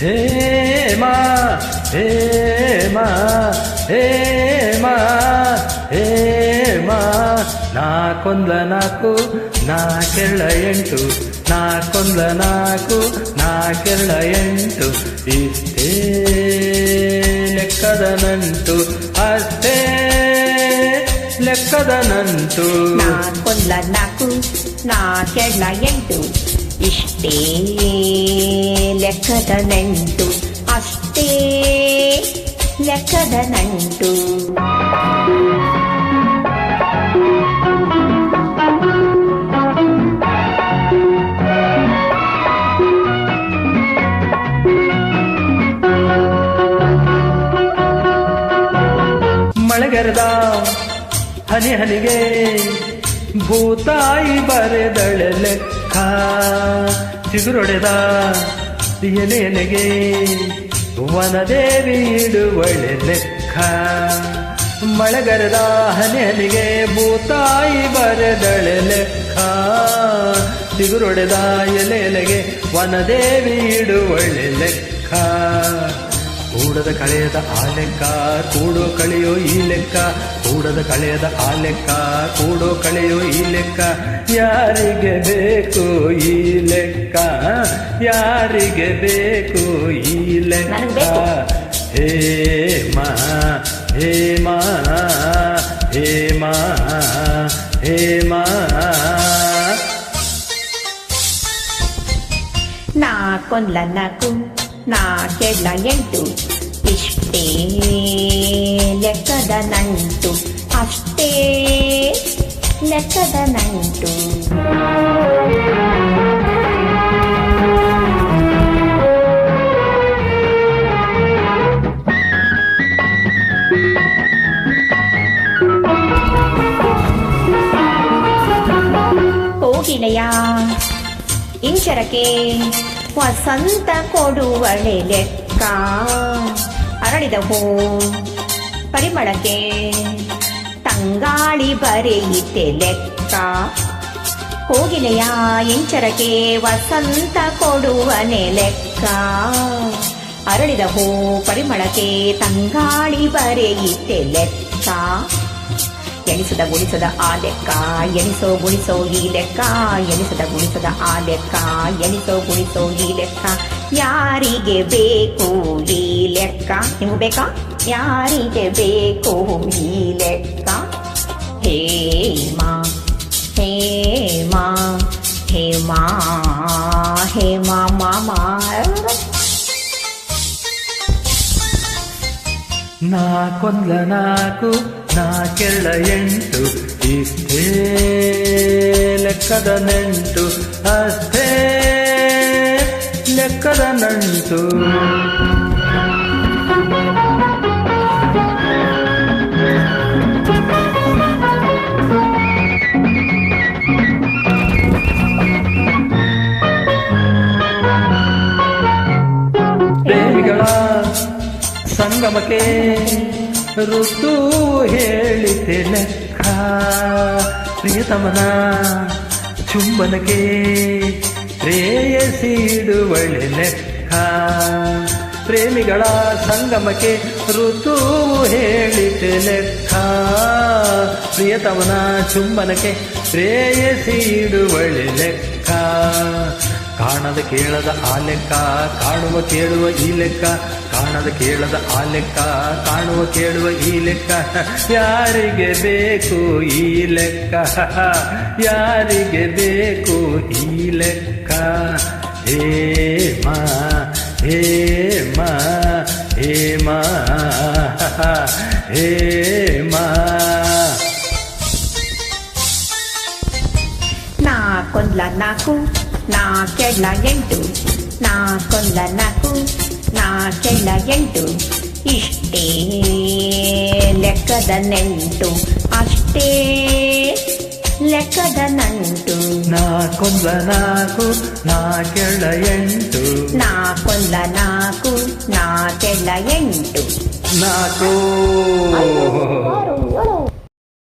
ಹೇಮ ಹೇಮ ಹೇಮ ಹೇಮ ನಾಕೊಂದ್ಲ ನಾಲ್ಕು ನಾಕೆರಳ ಎಂಟು ನಾಕೊಂದ್ಲ ನಾಲ್ಕು ನಾಕೆರಳ ಎಂಟು ಇಷ್ಟೇ ಲೆಕ್ಕದ ನಂಟು ಅಷ್ಟೇ ಲೆಕ್ಕದ ನಂಟು ನಾಕೊಂದ್ಲ ನಾಲ್ಕು ನಾಕೆರಳ ಎಂಟು ಇಷ್ಟೇ ಲೆಕ್ಕದ ನಂಟು ಅಷ್ಟೇ ಲೆಕ್ಕದ ನಂಟು ಮಳೆಗರೆದ ಹನಿ ಹನಿಗೆ ಭೂತಾಯಿ ಬರೆದಳೆ ಲೆಕ್ಕ ಚಿಗುರೊಡೆದ ಎಲೆಗೆ ವನದೇವಿ ಇಡುವಳೆ ಲೆಕ್ಕ ಮಳೆಗರೆದ ಹನಿ ಹನಿಗೆ ಭೂತಾಯಿ ಬರೆದಳೆ ಲೆಕ್ಕ ಚಿಗುರೊಡೆದ ಎಲೆಗೆ ವನದೇವಿ ಇಡುವಳೆ ಲೆಕ್ಕ ಕೂಡದ ಕಳೆಯದ ಆ ಲೆಕ್ಕ ಕೂಡೋ ಕಳೆಯೋ ಈ ಲೆಕ್ಕ ಕೂಡದ ಕಳೆಯದ ಆ ಲೆಕ್ಕ ಕೂಡೋ ಕಳೆಯೋ ಈ ಲೆಕ್ಕ ಯಾರಿಗೆ ಬೇಕು ಈ ಲೆಕ್ಕ ಯಾರಿಗೆ ಬೇಕು ಈ ಲೆಕ್ಕ ಹೇಮ ಹೇಮ ಹೇಮ ಹೇಮ ನಾಕೊಂದ್ಲ ನಾಲ್ಕು ನಾಕೆರಳ ಎಂಟು ಇಷ್ಟೇ ಲೆಕ್ಕದ ನಂಟು ಅಷ್ಟೇ ಲೆಕ್ಕದ ನಂಟು ಕೋಗಿಲೆಯ ಇಂಚರಕ್ಕೆ ವಸಂತ ಕೊಡುವಳೆ ಲೆಕ್ಕ ಅರಳಿದ ಹೂ ಪರಿಮಳಕ್ಕೆ ತಂಗಾಳಿ ಬರೆಯಿತೆ ಲೆಕ್ಕ ಕೋಗಿಲೆಯ ಇಂಚರಕ್ಕೆ ವಸಂತ ಕೊಡುವನೆ ಲೆಕ್ಕ ಅರಳಿದ ಹೂ ಪರಿಮಳಕ್ಕೆ ತಂಗಾಳಿ ಬರೆಯಿತೆ ಲೆಕ್ಕ ಎಣಿಸದ ಗುಣಿಸದ ಆ ಲೆಕ್ಕ ಎಣಿಸೋ ಗುಣಿಸೋ ಈ ಲೆಕ್ಕ ಎಣಿಸದ ಗುಣಿಸದ ಆ ಲೆಕ್ಕ ಎಣಿಸೋ ಗುಣಿಸೋ ಈ ಲೆಕ್ಕ ಯಾರಿಗೆ ಬೇಕು ಈ ಲೆಕ್ಕ ನಿಮ್ಗೆ ಬೇಕಾ ಯಾರಿಗೆ ಬೇಕು ಈ ಲೆಕ್ಕ ಹೇಮ ಹೇಮ ಹೇಮ ಹೇಮ ಮಾಮ ನಾಕೊಂದ್ಲ ನಾಲ್ಕು ನಾಕೆರಳ ಎಂಟು ಇಷ್ಟೇ ಲೆಕ್ಕದ ನಂಟು ಅಷ್ಟೇ ಲೆಕ್ಕದ ನಂಟು ಪ್ರೇಮಿಗಳ ಸಂಗಮಕ್ಕೆ ಋತು ಹೇಳಿತೆ ಲೆಕ್ಕ ಪ್ರಿಯತಮನ ಚುಂಬನಕ್ಕೆ ಪ್ರೇಯಸಿಡುವಳೆ ಲೆಕ್ಕ ಪ್ರೇಮಿಗಳ ಸಂಗಮಕ್ಕೆ ಋತು ಹೇಳಿತೆ ಲೆಕ್ಕ ಪ್ರಿಯತಮನ ಚುಂಬನಕ್ಕೆ ಪ್ರೇಯಸಿಡುವಳೆ ಲೆಕ್ಕ ಕಾಣದ ಕೇಳದ ಆ ಲೆಕ್ಕ ಕಾಣುವ ಕೇಳುವ ಈ ಲೆಕ್ಕ ಕಾಣದ ಕೇಳದ ಆ ಲೆಕ್ಕ ಕಾಣುವ ಕೇಳುವ ಈ ಲೆಕ್ಕ ಯಾರಿಗೆ ಬೇಕು ಈ ಲೆಕ್ಕ ಯಾರಿಗೆ ಬೇಕು ಈ ಲೆಕ್ಕ ಹೇಮ ಹೇಮ ಹೇಮ ಹೇಮ ನಾಕೊಂದ್ಲ ನಾಲ್ಕು ನಾಕೆರಳ ಎಂಟು ನಾಕೊಂದ್ಲ ನಾಲ್ಕು ನಾಕೆರಳ ಎಂಟು ಇಷ್ಟೇ ಲೆಕ್ಕದ ನೆಂಟು ಅಷ್ಟೇ ಲೆಕ್ಕದ ನಂಟು ನಾಕೊಂದ್ಲ ನಾಲ್ಕು ನಾಕೆರಳ ಎಂಟು ನಾಕೊಂದ್ಲ ನಾಲ್ಕು ನಾಕೆರಳ ಎಂಟು ನಾಲ್ಕು